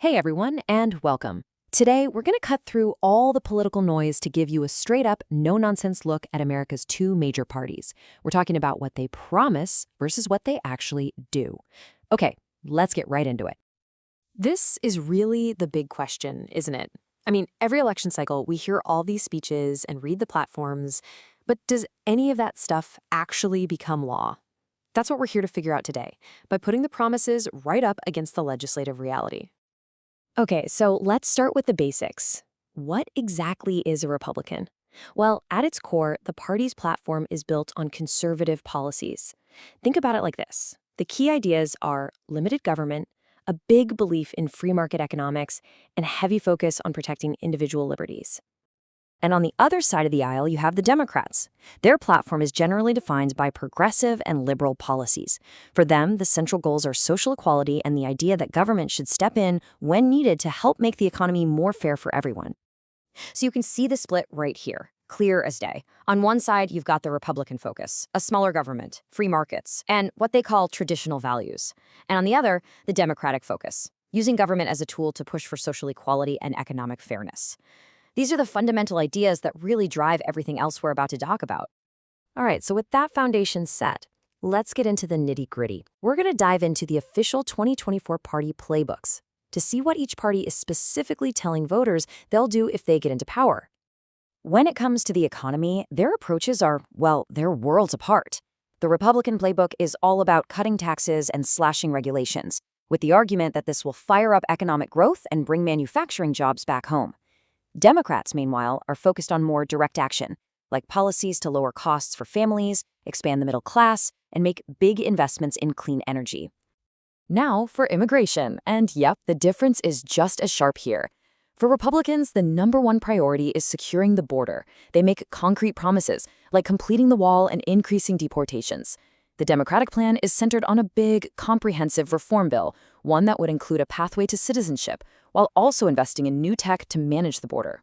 Hey everyone, and welcome. Today, we're going to cut through all the political noise to give you a straight-up, no-nonsense look at America's two major parties. We're talking about what they promise versus what they actually do. Okay, let's get right into it. This is really the big question, isn't it? I mean, every election cycle, we hear all these speeches and read the platforms, but does any of that stuff actually become law? That's what we're here to figure out today, by putting the promises right up against the legislative reality. Okay, so let's start with the basics. What exactly is a Republican? Well, at its core, the party's platform is built on conservative policies. Think about it like this. The key ideas are limited government, a big belief in free market economics, and a heavy focus on protecting individual liberties. And on the other side of the aisle, you have the Democrats. Their platform is generally defined by progressive and liberal policies. For them, the central goals are social equality and the idea that government should step in when needed to help make the economy more fair for everyone. So you can see the split right here, clear as day. On one side, you've got the Republican focus, a smaller government, free markets, and what they call traditional values. And on the other, the Democratic focus, using government as a tool to push for social equality and economic fairness. These are the fundamental ideas that really drive everything else we're about to talk about. All right, so with that foundation set, let's get into the nitty-gritty. We're going to dive into the official 2024 party playbooks to see what each party is specifically telling voters they'll do if they get into power. When it comes to the economy, their approaches are, well, they're worlds apart. The Republican playbook is all about cutting taxes and slashing regulations, with the argument that this will fire up economic growth and bring manufacturing jobs back home. Democrats, meanwhile, are focused on more direct action, like policies to lower costs for families, expand the middle class, and make big investments in clean energy. Now for immigration, and yep, the difference is just as sharp here. For Republicans, the number one priority is securing the border. They make concrete promises, like completing the wall and increasing deportations. The Democratic plan is centered on a big, comprehensive reform bill, one that would include a pathway to citizenship, while also investing in new tech to manage the border.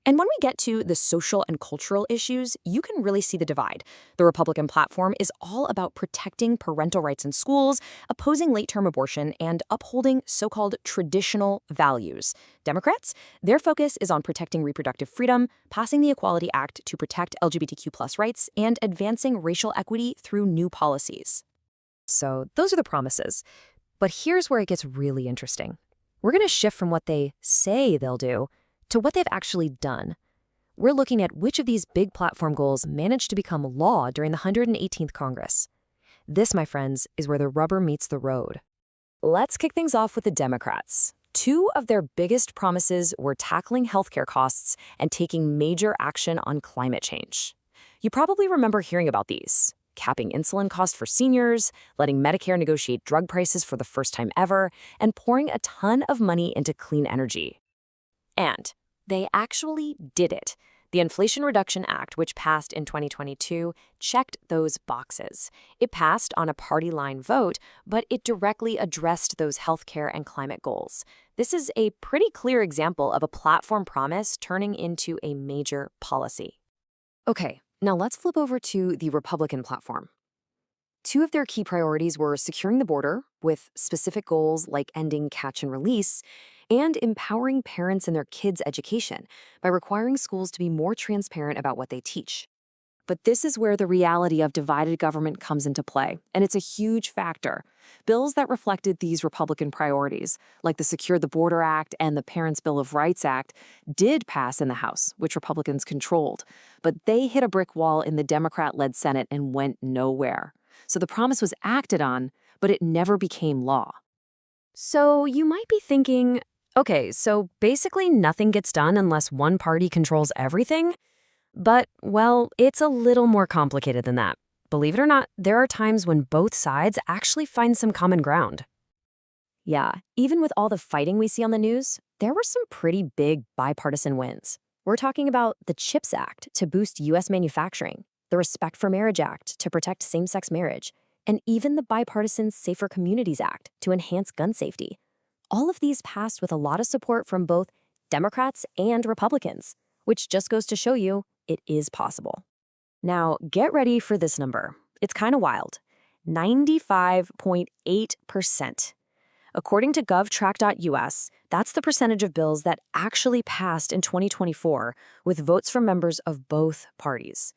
And when we get to the social and cultural issues, you can really see the divide. The Republican platform is all about protecting parental rights in schools, opposing late-term abortion, and upholding so-called traditional values. Democrats, their focus is on protecting reproductive freedom, passing the Equality Act to protect LGBTQ+ rights, and advancing racial equity through new policies. So those are the promises. But here's where it gets really interesting. We're going to shift from what they say they'll do to what they've actually done. We're looking at which of these big platform goals managed to become law during the 118th Congress. This, my friends, is where the rubber meets the road. Let's kick things off with the Democrats. Two of their biggest promises were tackling healthcare costs and taking major action on climate change. You probably remember hearing about these: capping insulin costs for seniors, letting Medicare negotiate drug prices for the first time ever, and pouring a ton of money into clean energy. And they actually did it. The Inflation Reduction Act, which passed in 2022, checked those boxes. It passed on a party line vote, but it directly addressed those healthcare and climate goals. This is a pretty clear example of a platform promise turning into a major policy. Okay, now let's flip over to the Republican platform. Two of their key priorities were securing the border, with specific goals like ending catch and release, and empowering parents in their kids' education by requiring schools to be more transparent about what they teach. But this is where the reality of divided government comes into play, and it's a huge factor. Bills that reflected these Republican priorities, like the Secure the Border Act and the Parents' Bill of Rights Act, did pass in the House, which Republicans controlled. But they hit a brick wall in the Democrat-led Senate and went nowhere. So the promise was acted on, but it never became law. So you might be thinking, okay, so basically nothing gets done unless one party controls everything? But, well, it's a little more complicated than that. Believe it or not, there are times when both sides actually find some common ground. Yeah, even with all the fighting we see on the news, there were some pretty big bipartisan wins. We're talking about the CHIPS Act to boost U.S. manufacturing, the Respect for Marriage Act to protect same-sex marriage, and even the bipartisan Safer Communities Act to enhance gun safety. All of these passed with a lot of support from both Democrats and Republicans, which just goes to show you it is possible. Now, get ready for this number. It's kind of wild. 95.8%. According to govtrack.us, that's the percentage of bills that actually passed in 2024 with votes from members of both parties.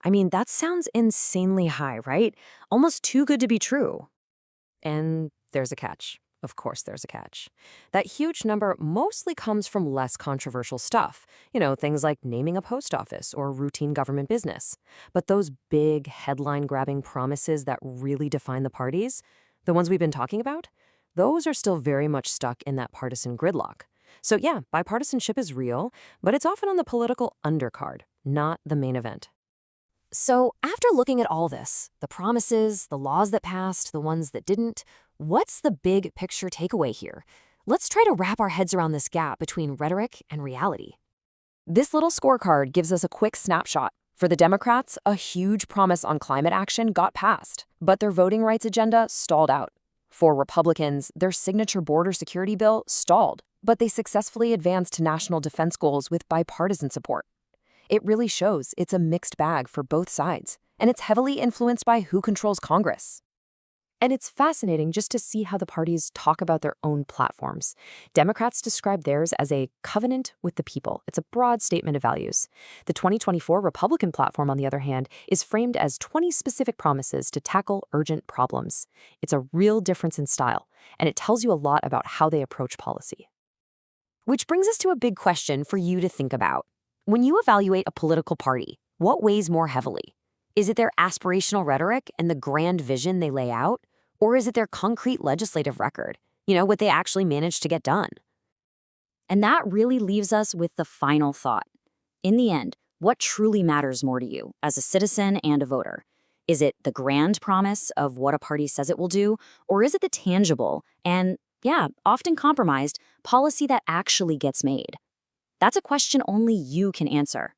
I mean, that sounds insanely high, right? Almost too good to be true. And there's a catch. Of course, there's a catch. That huge number mostly comes from less controversial stuff. Things like naming a post office or routine government business. But those big, headline-grabbing promises that really define the parties, the ones we've been talking about, those are still very much stuck in that partisan gridlock. So yeah, bipartisanship is real, but it's often on the political undercard, not the main event. So after looking at all this, the promises, the laws that passed, the ones that didn't, what's the big picture takeaway here? Let's try to wrap our heads around this gap between rhetoric and reality. This little scorecard gives us a quick snapshot. For the Democrats, a huge promise on climate action got passed, but their voting rights agenda stalled out. For Republicans, their signature border security bill stalled, but they successfully advanced national defense goals with bipartisan support. It really shows it's a mixed bag for both sides, and it's heavily influenced by who controls Congress. And it's fascinating just to see how the parties talk about their own platforms. Democrats describe theirs as a covenant with the people. It's a broad statement of values. The 2024 Republican platform, on the other hand, is framed as 20 specific promises to tackle urgent problems. It's a real difference in style, and it tells you a lot about how they approach policy. Which brings us to a big question for you to think about. When you evaluate a political party, what weighs more heavily? Is it their aspirational rhetoric and the grand vision they lay out? Or is it their concrete legislative record? What they actually managed to get done? And that really leaves us with the final thought. In the end, what truly matters more to you as a citizen and a voter? Is it the grand promise of what a party says it will do? Or is it the tangible and, often compromised policy that actually gets made? That's a question only you can answer.